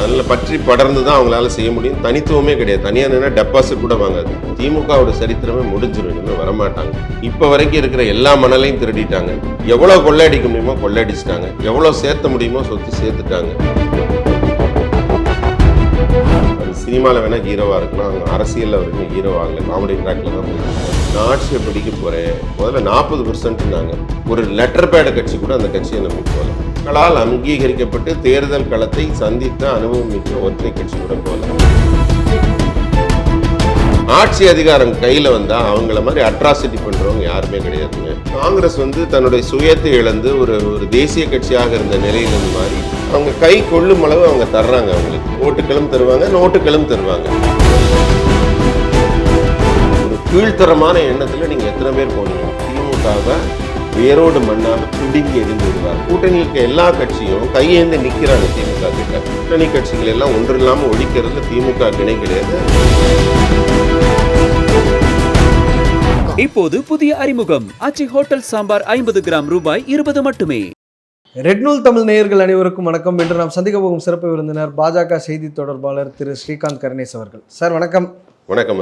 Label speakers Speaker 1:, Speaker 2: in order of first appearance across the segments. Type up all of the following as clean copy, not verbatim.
Speaker 1: அதில் பற்றி படர்ந்து தான் அவங்களால செய்ய முடியும். தனித்துவமே கிடையாது. தனியாக நின்னா டெபாசிட் கூட வாங்காது. திமுகவோட சரித்திரமே முடிஞ்சிடும், இனிமேல் வரமாட்டாங்க. இப்போ வரைக்கும் இருக்கிற எல்லா மணலையும் திருடிட்டாங்க. எவ்வளோ கொள்ளையடிக்க முடியுமோ கொள்ளையடிச்சிட்டாங்க, எவ்வளோ சேர்த்த முடியுமோ சொத்து சேர்த்துட்டாங்க. சினிமாவில் வேணால் ஹீரோவாக இருக்கலாம், அவங்க அரசியலில் வரைக்கும் ஹீரோவாகல, காமெடி ட்ராக்ல தான் போயிருக்காங்க. நான் ஆட்சியை பிடிக்க போகிறேன், முதல்ல 40%னாங்க. ஒரு லெட்டர் பேட கட்சி கூட அந்த கட்சியை நம்பி போகல. மக்களால் அங்கீகரிக்கப்பட்டு தேர்தல் களத்தை சந்தித்த அனுபவம் மிக்க ஒற்றை கட்சி கூட போகல. ஆட்சி அதிகாரம் கையில் வந்தால் அவங்கள மாதிரி அட்ராசிட்டி பண்ணுறவங்க யாருமே கிடையாதுங்க. காங்கிரஸ் தன்னுடைய சுயத்தை இழந்து ஒரு தேசிய கட்சியாக இருந்த நிலையிலிருந்து மாறி அவங்க கை கொள்ளும் அளவு அவங்க தர்றாங்க. அவங்களுக்கு ஓட்டுக்களும் தருவாங்க, நோட்டுகளும் தருவாங்க. ஒரு கீழ்த்தரமான எண்ணத்தில் நீங்கள் எத்தனை பேர் போனீங்க? திமுகவை வேரோடு மண்ணாக பிடுங்கி எரிந்து விடுவார். கூட்டணியில் இருக்க எல்லா கட்சியும் கையேந்து நிற்கிறாங்க திமுக கிட்ட. கூட்டணி கட்சிகள் எல்லாம் ஒன்று இல்லாமல் ஒழிக்கிறது திமுக இணை கிடையாது.
Speaker 2: இப்போது புதிய அறிமுகம் ஆச்சி ஹோட்டல் சாம்பார் 50 கிராம் ரூபாய் 20 மட்டுமே.
Speaker 3: ரெட் நூல் தமிழ் நேயர்கள் அனைவருக்கும் வணக்கம். இன்று நாம் சந்திக்க போகும் சிறப்பு விருந்தினர் பாஜக செய்தி தொடர்பாளர் திரு ஸ்ரீகாந்த் கருணேஸ் அவர்கள். சார் வணக்கம்.
Speaker 1: வணக்கம்.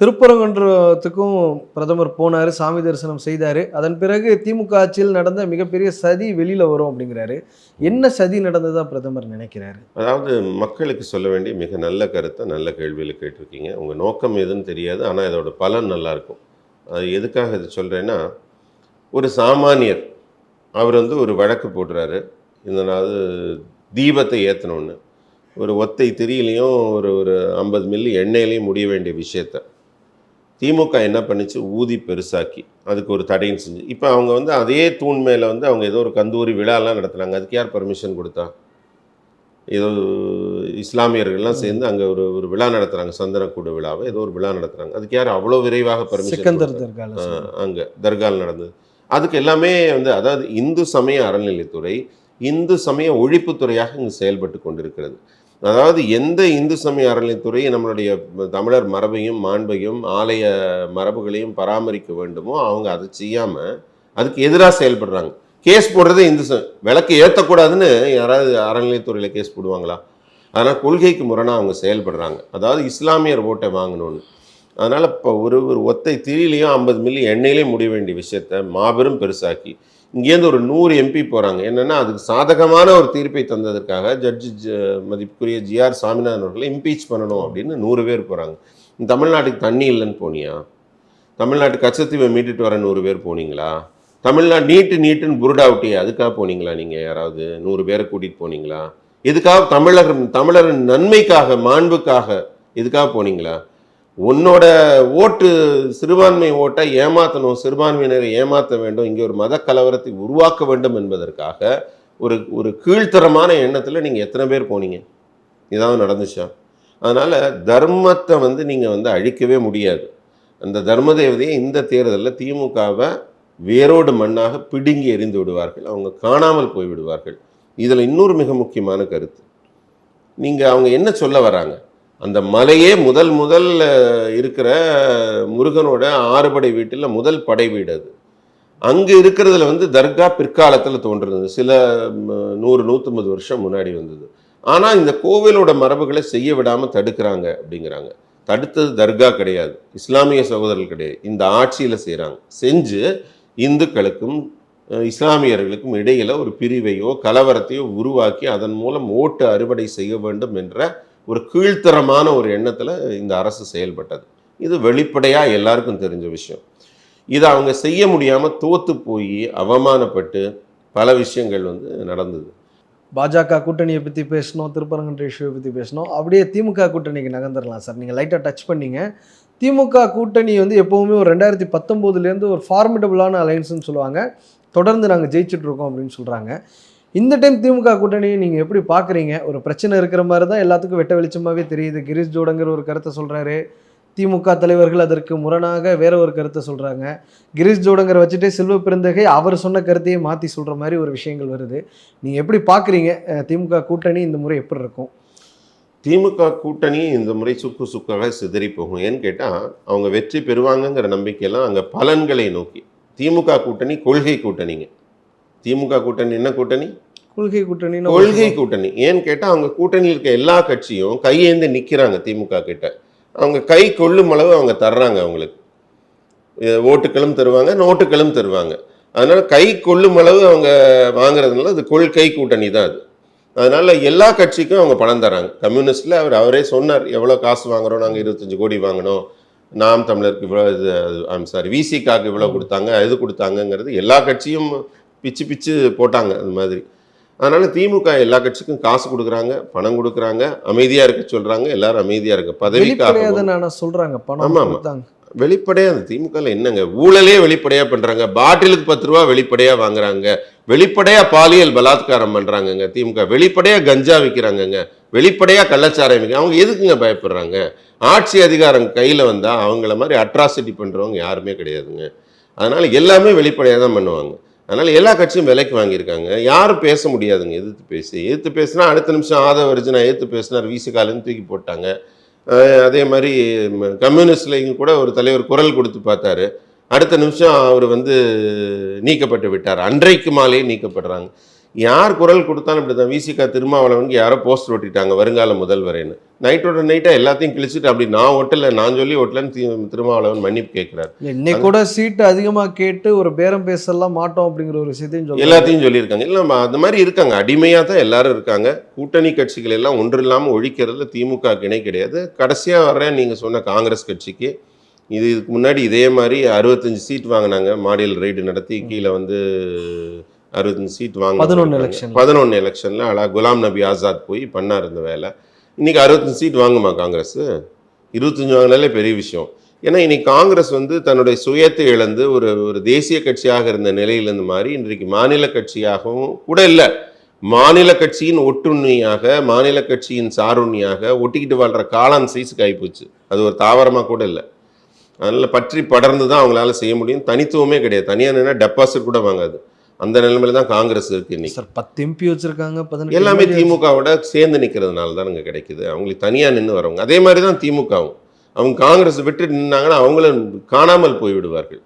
Speaker 3: திருப்பரங்குன்றத்துக்கும் பிரதமர் போனாரு, சாமி தரிசனம் செய்தாரு. அதன் பிறகு திமுக ஆட்சியில் நடந்த மிகப்பெரிய சதி வெளியில வரும் அப்படிங்கிறாரு. என்ன சதி நடந்ததா பிரதமர் நினைக்கிறாரு?
Speaker 1: அதாவது மக்களுக்கு சொல்ல வேண்டிய மிக நல்ல கருத்தை நல்ல கேள்வியில் கேட்டிருக்கீங்க. உங்கள் நோக்கம் எதுன்னு தெரியாது, ஆனால் இதோட பலன் நல்லா இருக்கும். அது எதுக்காக இது சொல்கிறேன்னா, ஒரு சாமானியர் அவர் ஒரு வழக்கு போடுறாரு. இதனால் தீபத்தை ஏற்றணுன்னு ஒரு ஒத்தை திரியிலையும் ஒரு 50 மில்லி எண்ணெயிலையும் முடிய வேண்டிய விஷயத்த திமுக என்ன பண்ணிச்சு, ஊதி பெருசாக்கி அதுக்கு ஒரு தடையும் செஞ்சு இப்போ அவங்க அதே தூண் மேலே அவங்க ஏதோ ஒரு கந்தூரி விழாலாம் நடத்துகிறாங்க. அதுக்கு யார் பர்மிஷன் கொடுத்தா? ஏதோ இஸ்லாமியர்கள்லாம் சேர்ந்து அங்கே ஒரு விழா நடத்துகிறாங்க, சந்தனக்கூட விழாவை ஏதோ ஒரு விழா நடத்துகிறாங்க. அதுக்கு யார் அவ்வளோ விரைவாக பர்மிஷன்? அங்கே தர்கால் நடந்தது. அதுக்கு எல்லாமே அதாவது இந்து சமய அறநிலையத்துறை இந்து சமய ஒழிப்புத்துறையாக இங்கு செயல்பட்டு கொண்டிருக்கிறது. அதாவது எந்த இந்து சமய அறநிலையத்துறை நம்மளுடைய தமிழர் மரபையும் மாண்பையும் ஆலய மரபுகளையும் பராமரிக்க வேண்டுமோ அவங்க அதை செய்யாமல் அதுக்கு எதிராக செயல்படுறாங்க. கேஸ் போடுறதே விளக்கு ஏற்றக்கூடாதுன்னு யாராவது அறநிலையத்துறையில் கேஸ் போடுவாங்களா? அதனால் கொள்கைக்கு முரணாக அவங்க செயல்படுறாங்க. அதாவது இஸ்லாமியர் ஓட்டை வாங்கணும்னு. அதனால் இப்போ ஒரு ஒத்தை திரியிலையும் 50 மில்லி எண்ணெயிலையும் முடிய வேண்டிய விஷயத்த மாபெரும் பெருசாக்கி இங்கேருந்து ஒரு 100 எம்பி போகிறாங்க. என்னென்னா அதுக்கு சாதகமான ஒரு தீர்ப்பை தந்ததற்காக ஜட்ஜி மதிப்புக்குரிய ஜிஆர் சாமிநாதன் அவர்களை இம்பீச் பண்ணணும் அப்படின்னு 100 பேர் போகிறாங்க. தமிழ்நாட்டுக்கு தண்ணி இல்லைன்னு போனியா? தமிழ்நாட்டுக்கு கச்சத்தீவை மீட்டுட்டு வர 100 பேர் போனீங்களா? தமிழ்நாடு நீட்டுன்னு புருடா விட்டியா, அதுக்காக போனீங்களா? நீங்கள் யாராவது 100 பேரை கூட்டிகிட்டு போனீங்களா? எதுக்காக? தமிழரின் நன்மைக்காக மாண்புக்காக எதுக்காக போனீங்களா? உன்னோட ஓட்டு சிறுபான்மை ஓட்டை ஏமாற்றணும், சிறுபான்மையினரை ஏமாற்ற வேண்டும், இங்கே ஒரு மத கலவரத்தை உருவாக்க வேண்டும் என்பதற்காக ஒரு கீழ்த்தரமான எண்ணத்தில் நீங்கள் எத்தனை பேர் போனீங்க? இதாவது நடந்துச்சா? அதனால் தர்மத்தை நீங்கள் அழிக்கவே முடியாது. அந்த தர்ம தேவதையை இந்த தேர்தலில் திமுகவை வேரோடு மண்ணாக பிடுங்கி எறிந்து விடுவார்கள். அவங்க காணாமல் போய் விடுவார்கள். இதில் இன்னொரு மிக முக்கியமான கருத்து, நீங்கள் அவங்க என்ன சொல்ல வராங்க? அந்த மலையே முதல் இருக்கிற முருகனோட 6 படை வீட்டில் முதல் படை வீடு அது. அங்கே இருக்கிறதுல தர்கா பிற்காலத்தில் தோன்றுறது, சில 100-150 வருஷம் முன்னாடி வந்தது. ஆனால் இந்த கோவிலோட மரபுகளை செய்ய விடாமல் தடுக்கிறாங்க அப்படிங்கிறாங்க. தடுத்தது தர்கா கிடையாது, இஸ்லாமிய சகோதரர்கள் கிடையாது, இந்த ஆட்சியில் செய்கிறாங்க. செஞ்சு இந்துக்களுக்கும் இஸ்லாமியர்களுக்கும் இடையில் ஒரு பிரிவையோ கலவரத்தையோ உருவாக்கி அதன் மூலம் ஓட்டு அறுவடை செய்ய வேண்டும் என்ற ஒரு கீழ்த்தரமான ஒரு எண்ணத்தில் இந்த அரசு செயல்பட்டது. இது வெளிப்படையாக எல்லாருக்கும் தெரிஞ்ச விஷயம். இதை அவங்க செய்ய முடியாமல் தோற்று போய் அவமானப்பட்டு பல விஷயங்கள் நடந்தது.
Speaker 3: பாஜக கூட்டணியை பற்றி பேசணும், திருப்பரங்குன்ற இஷ்யூவை பற்றி பேசணும். அப்படியே திமுக கூட்டணிக்கு நகர்ந்துடலாம் சார். நீங்கள் லைட்டாக டச் பண்ணீங்க. திமுக கூட்டணி எப்போவுமே ஒரு 2019 ஒரு ஃபார்மிடபுளான அலைன்ஸ்னு சொல்லுவாங்க. தொடர்ந்து நாங்கள் ஜெயிச்சுட்ருக்கோம் அப்படின்னு சொல்கிறாங்க. இந்த டைம் திமுக கூட்டணியை நீங்கள் எப்படி பார்க்குறீங்க? ஒரு பிரச்சனை இருக்கிற மாதிரி தான் எல்லாத்துக்கும் வெட்ட வெளிச்சமாகவே தெரியுது. கிரீஷ் ஜோடங்கர் ஒரு கருத்தை சொல்கிறாரு, திமுக தலைவர்கள் அதற்கு முரணாக வேற ஒரு கருத்தை சொல்கிறாங்க. கிரீஷ் ஜோடங்கரை வச்சுட்டே செல்வ பெருந்தகை அவர் சொன்ன கருத்தையே மாற்றி சொல்கிற மாதிரி ஒரு விஷயங்கள் வருது. நீங்கள் எப்படி பார்க்குறீங்க திமுக கூட்டணி இந்த முறை எப்படி இருக்கும்?
Speaker 1: திமுக கூட்டணி இந்த முறை சுக்காக சிதறி போகும். ஏன்னு கேட்டால் அவங்க வெற்றி பெறுவாங்கங்கிற நம்பிக்கையெல்லாம் அங்கே பலன்களை நோக்கி. திமுக கூட்டணி கொள்கை கூட்டணிங்க. திமுக கூட்டணி என்ன கூட்டணி?
Speaker 3: கொள்கை கூட்டணின்னு
Speaker 1: கொள்கை கூட்டணி. ஏன்னு கேட்டால் அவங்க கூட்டணியில் இருக்க எல்லா கட்சியும் கையேந்து நிற்கிறாங்க திமுக கிட்ட. அவங்க கை கொள்ளும் அளவு அவங்க தர்றாங்க அவங்களுக்கு. ஓட்டுகளும் தருவாங்க, நோட்டுகளும் தருவாங்க. அதனால கை கொள்ளும் அளவு அவங்க வாங்குறதுனால அது கொள்கை கூட்டணி தான் அது. அதனால எல்லா கட்சிக்கும் அவங்க பணம் தராங்க. கம்யூனிஸ்ட்ல அவரே சொன்னார், எவ்வளோ காசு வாங்குறோம், நாங்கள் 25 கோடி வாங்கினோம், நாம் தமிழருக்கு இவ்வளோ, இது விசிகாக்கு இவ்வளோ கொடுத்தாங்க, இது கொடுத்தாங்கங்கிறது எல்லா கட்சியும் பிச்சு பிச்சு போட்டாங்க அந்த மாதிரி. அதனால திமுக எல்லா கட்சிக்கும் காசு கொடுக்குறாங்க, பணம் கொடுக்குறாங்க, அமைதியாக இருக்க சொல்றாங்க, எல்லாரும் அமைதியாக இருக்க பதவிக்காக
Speaker 3: சொல்றாங்க. பணம்
Speaker 1: ஆமாம் ஆமாம் வெளிப்படையா அந்த திமுகவில் என்னங்க ஊழலே வெளிப்படையா பண்றாங்க. பாட்டிலுக்கு 10 ரூபா வெளிப்படையா வாங்குறாங்க, வெளிப்படையா பாலியல் பலாத்காரம் பண்றாங்கங்க. திமுக வெளிப்படையா கஞ்சா விற்கிறாங்கங்க, வெளிப்படையா கள்ளச்சாராயம் விற்கிறாங்க. அவங்க எதுக்குங்க பயப்படுறாங்க? ஆட்சி அதிகாரம் கையில வந்தா அவங்கள மாதிரி அட்ராசிட்டி பண்றவங்க யாருமே கிடையாதுங்க. அதனால எல்லாமே வெளிப்படையா தான் பண்ணுவாங்க. அதனால எல்லா கட்சியும் விலைக்கு வாங்கியிருக்காங்க. யாரும் பேச முடியாதுங்க. எதிர்த்து பேசினா அடுத்த நிமிஷம் ஆதவ அர்ஜுனா எதிர்த்து பேசினார், விசிகாலேருந்து தூக்கி போட்டாங்க. அதே மாதிரி கம்யூனிஸ்ட்லையும் கூட ஒரு தலைவர் குரல் கொடுத்து பார்த்தாரு, அடுத்த நிமிஷம் அவர் நீக்கப்பட்டு விட்டார். அன்றைக்கு மாலையே நீக்கப்படுறாங்க. யார் குரல் கொடுத்தாலும் இப்படி தான். விசிகா திருமாவளவனுக்கு யாரோ போஸ்டர் ஒட்டிட்டாங்க, வருங்கால முதல்வரேன்னு. நைட்டோட நைட்டாக எல்லாத்தையும் கிழிச்சிட்டு அப்படி நான் ஒட்டலை, நான் சொல்லி ஒட்டலன்னு திருமாவளவன் மன்னிப்பு கேட்கிறார்.
Speaker 3: இன்னைக்கு கூட சீட்டு அதிகமாக கேட்டு ஒரு பேரம் பேசலாம் மாட்டோம் அப்படிங்கிற ஒரு விஷயத்தையும்
Speaker 1: எல்லாத்தையும் சொல்லியிருக்காங்க. இல்லை அந்த மாதிரி இருக்காங்க, அடிமையாக தான் எல்லாரும் இருக்காங்க. கூட்டணி கட்சிகள் எல்லாம் ஒன்று இல்லாமல் ஒழிக்கிறதுல திமுக இணை கிடையாது. கடைசியாக வர்றேன் நீங்கள் சொன்ன காங்கிரஸ் கட்சிக்கு, இதுக்கு முன்னாடி இதே மாதிரி 65 சீட் வாங்கினாங்க, மாடியல் ரைடு நடத்தி கீழே 65 சீட் வாங்க 11 எலெக்ஷனில் அழகா குலாம் நபி ஆசாத் போய் பண்ணார் இந்த வேலை. இன்னைக்கு 65 சீட் வாங்குமா காங்கிரஸ்? 25 வாங்கினாலே பெரிய விஷயம். ஏன்னா இன்னைக்கு காங்கிரஸ் தன்னுடைய சுயத்தை இழந்து ஒரு தேசிய கட்சியாக இருந்த நிலையிலிருந்து மாறி இன்றைக்கு மாநில கட்சியாகவும் கூட இல்லை, மாநில கட்சியின் ஒட்டுண்ணியாக, மாநில கட்சியின் சாருண்ணியாக ஒட்டிக்கிட்டு வாழ்கிற காளான் சைஸுக்கு ஆகிப்போச்சு. அது ஒரு தாவரமாக கூட இல்லை. அதனால் பற்றி படர்ந்து தான் அவங்களால செய்ய முடியும். தனித்துவமே கிடையாது. தனியாக நின்னா டெபாசிட் கூட வாங்காது. அந்த நிலைமையில தான் காங்கிரஸ் இருக்கு இன்னைக்கு.
Speaker 3: 10 எம்பி வச்சிருக்காங்க,
Speaker 1: எல்லாமே திமுகவோட சேர்ந்து நிற்கிறதுனால தான் அங்கே கிடைக்குது. அவங்களுக்கு தனியாக நின்று வரவங்க. அதே மாதிரி தான் திமுகவும். அவங்க காங்கிரஸ் விட்டு நின்னாங்கன்னா அவங்கள காணாமல் போய்விடுவார்கள்.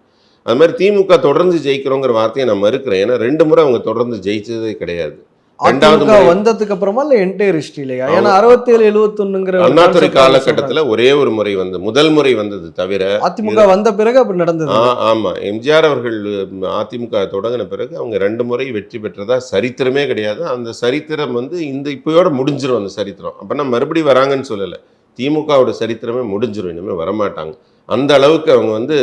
Speaker 1: அது மாதிரி திமுக தொடர்ந்து ஜெயிக்கிறோங்கிற வார்த்தையை நான் மறுக்கிறேன். ஏன்னா 2 முறை அவங்க தொடர்ந்து ஜெயிச்சதே கிடையாது.
Speaker 3: வந்ததுக்கு அப்புறமா இல்ல என்டையர் ஹிஸ்டரியிலயா? ஏன்னா 67 71ங்கிற
Speaker 1: அண்ணாதுரை காலகட்டத்தில் ஒரே ஒரு முறை முதல் முறை வந்தது தவிர
Speaker 3: அதிமுக வந்த பிறகு அப்படி நடந்தது.
Speaker 1: ஆமா, எம்ஜிஆர் அவர்கள் அதிமுக தொடங்கின பிறகு அவங்க 2 முறை வெற்றி பெற்றதா சரித்திரமே கிடையாது. அந்த சரித்திரம் இப்போயோட முடிஞ்சிடும் அந்த சரித்திரம். அப்பனா மறுபடியும் வராங்கன்னு சொல்லலை, திமுகவோட சரித்திரமே முடிஞ்சிடும், இனிமேல் வரமாட்டாங்க. அந்த அளவுக்கு அவங்க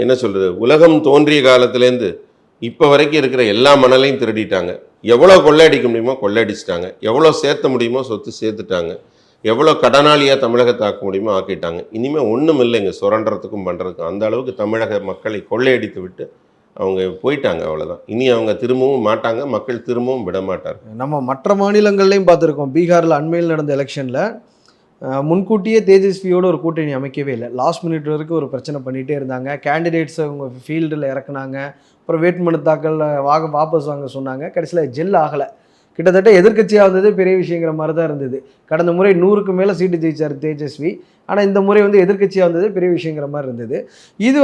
Speaker 1: என்ன சொல்றது, உலகம் தோன்றிய காலத்திலேருந்து இப்போ வரைக்கும் இருக்கிற எல்லா மணலையும் திருடிட்டாங்க. எவ்வளோ கொள்ளையடிக்க முடியுமோ கொள்ளையடிச்சிட்டாங்க, எவ்வளோ சேர்த்த முடியுமோ சொத்து சேர்த்துட்டாங்க, எவ்வளோ கடனாளியாக தமிழகத்தை ஆக்க முடியுமோ ஆக்கிட்டாங்க. இனிமேல் ஒன்றும் இல்லைங்க சுரண்டுறதுக்கும் பண்ணுறதுக்கும். அந்த அளவுக்கு தமிழக மக்களை கொள்ளையடித்து விட்டு அவங்க போயிட்டாங்க, அவ்வளோதான். இனி அவங்க திரும்பவும் மாட்டாங்க, மக்கள் திரும்பவும் விட மாட்டார்.
Speaker 3: நம்ம மற்ற மாநிலங்கள்லையும் பார்த்துருக்கோம். பீகாரில் அண்மையில் நடந்த எலெக்ஷனில் முன்கூட்டியே தேஜஸ்வியோட ஒரு கூட்டணி அமைக்கவே இல்லை. லாஸ்ட் மினிட் வரைக்கும் ஒரு பிரச்சனை பண்ணிகிட்டே இருந்தாங்க. கேண்டிடேட்ஸை அவங்க ஃபீல்டில் இறக்குனாங்க, அப்புறம் வேட்புமனு தாக்கல் வாபஸ் வாங்க சொன்னாங்க. கடைசியில் ஜெல் ஆகலை. கிட்டத்தட்ட எதிர்க்கட்சியாக வந்தது பெரிய விஷயங்கிற மாதிரி தான் இருந்தது. கடந்த முறை 100க்கு மேலே சீட்டு ஜெயிச்சார் தேஜஸ்வி. ஆனால் இந்த முறை எதிர்க்கட்சியாக வந்தது பெரிய விஷயங்கிற மாதிரி இருந்தது. இது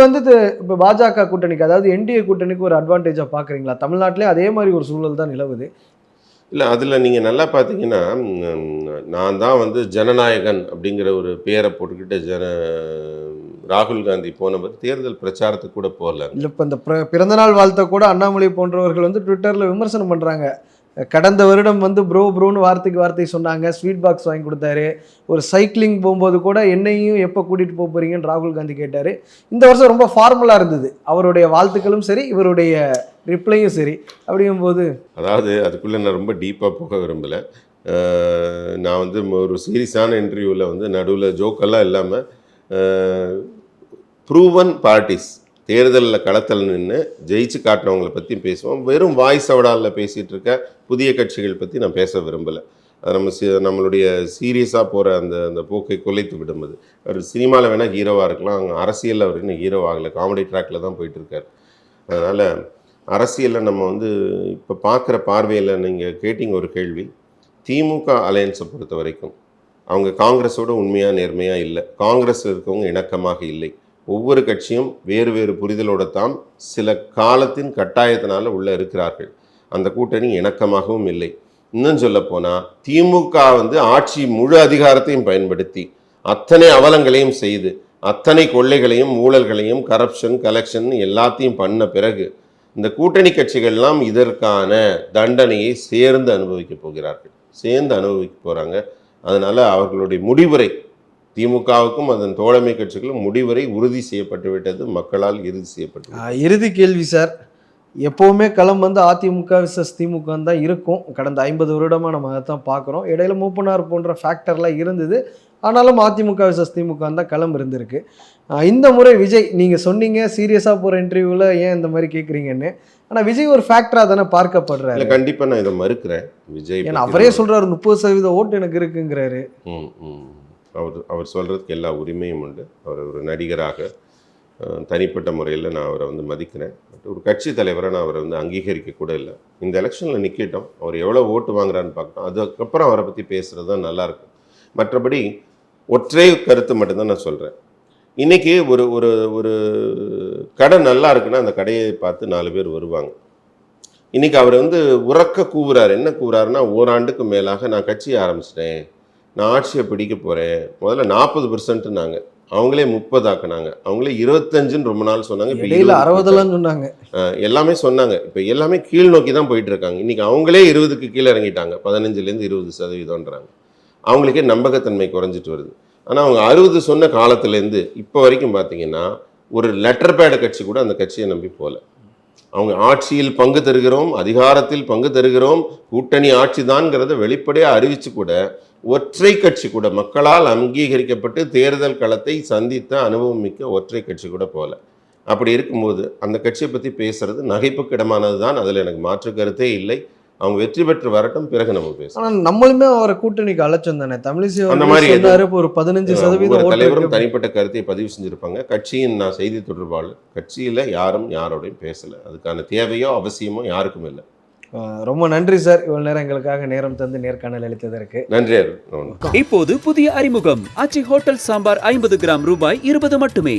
Speaker 3: இப்போ பாஜக கூட்டணிக்கு, அதாவது என்டிஏ கூட்டணிக்கு ஒரு அட்வான்டேஜாக பார்க்குறீங்களா? தமிழ்நாட்டிலே அதே மாதிரி ஒரு சூழல் தான் நிலவுது.
Speaker 1: இல்லை, அதில் நீங்கள் நல்லா பார்த்தீங்கன்னா, நான் தான் ஜனநாயகன் அப்படிங்கிற ஒரு பேரை போட்டுக்கிட்டு ராகுல் காந்தி போனவர் தேர்தல் பிரச்சாரத்துக்கு கூட போகல.
Speaker 3: இல்லை, இப்போ இந்த பிறந்தநாள் வாழ்த்தை கூட அண்ணாமலை போன்றவர்கள் ட்விட்டரில் விமர்சனம் பண்ணுறாங்க. கடந்த வருடம் ப்ரோன்னு வார்த்தைக்கு வார்த்தை சொன்னாங்க, ஸ்வீட் பாக்ஸ் வாங்கி கொடுத்தாரு. ஒரு சைக்கிளிங் போகும்போது கூட என்னையும் எப்போ கூட்டிகிட்டு போக போகிறீங்கன்னு ராகுல் காந்தி கேட்டார். இந்த வருஷம் ரொம்ப ஃபார்மலாக இருந்தது, அவருடைய வாழ்த்துக்களும் சரி, இவருடைய ரிப்ளையும் சரி. அப்படிங்கும்போது
Speaker 1: அதாவது அதுக்குள்ளே நான் ரொம்ப டீப்பாக போக விரும்பலை. நான் ஒரு சீரியஸான இன்டர்வியூவில் நடுவில் ஜோக்கெல்லாம் இல்லாமல் ப்ரூவன் பார்ட்டிஸ் தேர்தலில் களத்தில் நின்று ஜெயிச்சு காட்டினவங்களை பற்றி பேசுவோம். வெறும் வாய்ஸ் அவடாலில் பேசிகிட்டு இருக்க புதிய கட்சிகள் பற்றி நான் பேச விரும்பலை. அது நம்மளுடைய சீரியஸாக போகிற அந்த போக்கை குலைத்து விடும்போது, அவர் சினிமாவில் வேணால் ஹீரோவாக இருக்கலாம், அங்கே அரசியலில் அவர் இன்னும் ஹீரோ ஆகலை, காமெடி ட்ராக்கில் தான் போயிட்டுருக்கார். அதனால் அரசியலில் நம்ம இப்போ பார்க்குற பார்வையில் நீங்கள் கேட்டிங்க ஒரு கேள்வி. திமுக அலையன்ஸை பொறுத்த வரைக்கும் அவங்க காங்கிரஸோட உண்மையாக நேர்மையாக இல்லை, காங்கிரஸில் இருக்கவங்க இணக்கமாக இல்லை. ஒவ்வொரு கட்சியும் வேறு வேறு புரிதலோட தான் சில காலத்தின் கட்டாயத்தினால உள்ளே இருக்கிறார்கள். அந்த கூட்டணி இணக்கமாகவும் இல்லை. இன்னும் சொல்ல போனால் திமுக ஆட்சி முழு அதிகாரத்தையும் பயன்படுத்தி அத்தனை அவலங்களையும் செய்து அத்தனை கொள்ளைகளையும் ஊழல்களையும் கரப்ஷன் கலெக்ஷன் எல்லாத்தையும் பண்ண பிறகு இந்த கூட்டணி கட்சிகள்லாம் இதற்கான தண்டனையை சேர்ந்து அனுபவிக்க போகிறார்கள், சேர்ந்து அனுபவிக்க போகிறாங்க. அதனால் அவர்களுடைய முடிவுரை, திமுகவுக்கும் அதன் தோழமை கட்சிகளும் முடிவுரை உறுதி செய்யப்பட்டு விட்டது, மக்களால் இறுதி செய்யப்பட்டு.
Speaker 3: இறுதி கேள்வி சார், எப்போவுமே களம் அதிமுக விசஸ் திமுக தான் இருக்கும். கடந்த 50 வருடமாக நம்ம அதை தான் பார்க்குறோம். இடையில மூப்பனார் போன்ற ஃபேக்டர்லாம் இருந்தது. ஆனாலும் அதிமுக விசஸ் திமுக தான் களம் இருந்திருக்கு. இந்த முறை விஜய், நீங்கள் சொன்னீங்க சீரியஸாக போகிற இன்டர்வியூவில் ஏன் இந்த மாதிரி கேட்குறீங்கன்னு. ஆனால் விஜய் ஒரு ஃபேக்டராக தானே பார்க்கப்படுறாரு.
Speaker 1: கண்டிப்பாக நான் இதை மறுக்கிறேன். விஜய்
Speaker 3: ஏன்னா அவரே சொல்கிறாரு 30% ஓட்டு எனக்கு இருக்குங்கிறாரு.
Speaker 1: அவர் சொல்கிறதுக்கு எல்லா உரிமையும் உண்டு. அவர் ஒரு நடிகராக தனிப்பட்ட முறையில் நான் அவரை மதிக்கிறேன். பட் ஒரு கட்சி தலைவரை நான் அவரை அங்கீகரிக்க கூட இல்லை. இந்த எலெக்ஷனில் நிற்கட்டும், அவர் எவ்வளோ ஓட்டு வாங்குறான்னு பார்க்கணும். அதுக்கப்புறம் அவரை பற்றி பேசுகிறது தான் நல்லாயிருக்கும். மற்றபடி ஒற்றை கருத்து மட்டும்தான் நான் சொல்கிறேன். இன்றைக்கி ஒரு ஒரு ஒரு கடை நல்லா இருக்குன்னா அந்த கடையை பார்த்து 4 பேர் வருவாங்க. இன்றைக்கி அவர் உறக்க கூவுறாரு. என்ன கூவுறாருன்னா, ஓராண்டுக்கு மேலாக நான் கட்சியை ஆரம்பிச்சிட்டேன், நான் ஆட்சியை பிடிக்க போகிறேன். முதல்ல 40%னாங்க, அவங்களே 30 ஆக்குனாங்க, அவங்களே 25ன்னு ரொம்ப நாள் சொன்னாங்க, இப்போ
Speaker 3: 60 சொன்னாங்க,
Speaker 1: எல்லாமே சொன்னாங்க. இப்போ எல்லாமே கீழ் நோக்கி தான் போயிட்டு இருக்காங்க. இன்றைக்கி அவங்களே 20க்கு கீழே இறங்கிட்டாங்க, 15லேருந்து 20%ன்றாங்க. அவங்களுக்கே நம்பகத்தன்மை குறைஞ்சிட்டு வருது. ஆனால் அவங்க 60 சொன்ன காலத்துலேருந்து இப்போ வரைக்கும் பார்த்தீங்கன்னா ஒரு லெட்டர் பேட கட்சி கூட அந்த கட்சியை நம்பி போகல. அவங்க ஆட்சியில் பங்கு தருகிறோம், அதிகாரத்தில் பங்கு தருகிறோம், கூட்டணி ஆட்சி தான்ங்கிறத வெளிப்படையாக அறிவித்து கூட ஒற்றை கட்சி கூட, மக்களால் அங்கீகரிக்கப்பட்டு தேர்தல் களத்தை சந்தித்த அனுபவம் மிக்க ஒற்றை கட்சி கூட போகல. அப்படி இருக்கும்போது அந்த கட்சியை பற்றி பேசுறது நகைப்புக்கிடமானது தான். அதில் எனக்கு மாற்று கருத்தே இல்லை. அவங்க வெற்றி பெற்று வரட்டும், பிறகு நம்ம பேசலாம்.
Speaker 3: ஆனால் நம்மளுமே அவரை கூட்டணிக்கு அழைச்சோம் தானே. தமிழிசை
Speaker 1: அந்த மாதிரி
Speaker 3: ஒரு 15%
Speaker 1: தலைவரும் தனிப்பட்ட கருத்தை பதிவு செஞ்சிருப்பாங்க. கட்சியின் நான் செய்தி தொடர்பாளர், கட்சியில் யாரும் யாரோடையும் பேசலை. அதுக்கான தேவையோ அவசியமோ யாருக்கும் இல்லை.
Speaker 3: ரொம்ப நன்றி சார், இவ்வளவு நேரம் எங்களுக்காக நேரம் தந்து நேர்காணல் அளித்ததற்கு
Speaker 1: நன்றி.
Speaker 2: இப்போது புதிய அறிமுகம் ஆச்சி ஹோட்டல் சாம்பார் 50 கிராம் ரூபாய் 20 மட்டுமே.